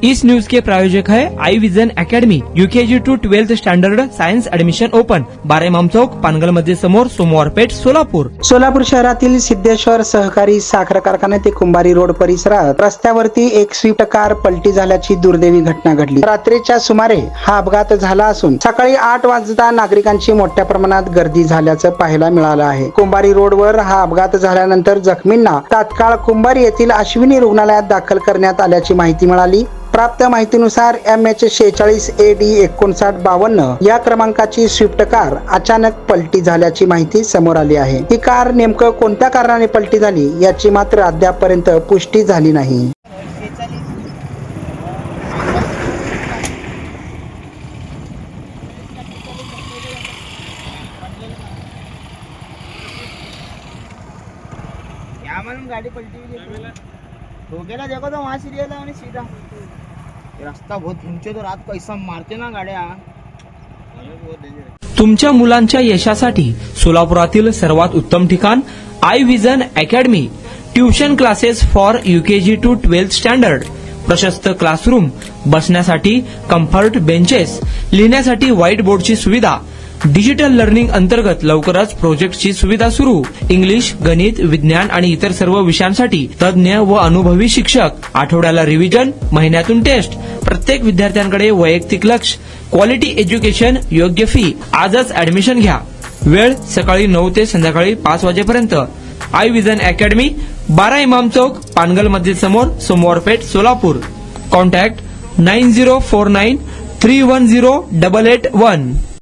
इस news के प्रायोजक है Aai vision academy, UKG to 12th standard science admission open, 12 Imam Chowk, Pangal मध्ये समोर, सोमवार पेठ, सोलापूर. सोलापूर शहरातील सिद्धेश्वर सहकारी साखर कारखाना ते कुंभारी रोड परिसरात रस्त्यावरती एक स्विफ्ट कार पलटी झाल्याची दुर्दैवी घटना घडली. रात्रीच्या सुमारे हा अपघात झाला असून सकाळी 8 वाजता नागरिकांची मोठ्या प्रमाणात गर्दी झाल्याचं पाहायला मिळालं आहे. कुंभारी रोडवर हा अपघात झाल्यानंतर जखमींना तात्काळ कुंभारी येथील अश्विनी रुग्णालयात दाखल करण्यात आल्याची माहिती मिळाली. प्राप्त माहितीनुसार MH46 AD 5952 या क्रमांकाची स्विफ्ट कार अचानक पलटी झाल्याची माहिती समोर आली आहे. ही कार नेमकं कोणत्या कारणाने पलटी झाली याची मात्र अद्यापपर्यंत पुष्टी झाली नाही. क्या मालूम गाड़ी पलटी हुई है। ठोकेला देखो तो वहाँ सीरियल है सीधा। ये रास्ता बहुत ऊंचे, तो रात को ऐसा मारते ना गाड्या। तुमच्या मुलांच्या यशासाठी सोलापुरातील सर्वात उत्तम ठिकाण Aai vision academy. Tuition classes for UKG to 12th standard. प्रशस्त क्लासरूम, बसण्यासाठी कम्फर्ट बेंचेस, लिहिण्यासाठी व्हाईट बोर्डची सुविधा. डिजिटल लर्निंग अंतर्गत लवकरच प्रोजेक्टची सुविधा सुरू. इंग्लिश, गणित, विज्ञान आणि इतर सर्व विषयांसाठी तज्ञ व अनुभवी शिक्षक. आठवड्याला रिव्हिजन, महिन्यातून टेस्ट. प्रत्येक विद्यार्थ्यांकडे वैयक्तिक लक्ष. क्वालिटी एज्युकेशन, योग्य फी. आजच ऍडमिशन घ्या. वेळ सकाळी 9 ते संध्याकाळी 5 वाजेपर्यंत. आई विजन अकॅडमी, 12 इमाम चौक, पानगल मस्जिद समोर, सोमवार पेठ, सोलापूर. कॉन्टॅक्ट 9049 310 881.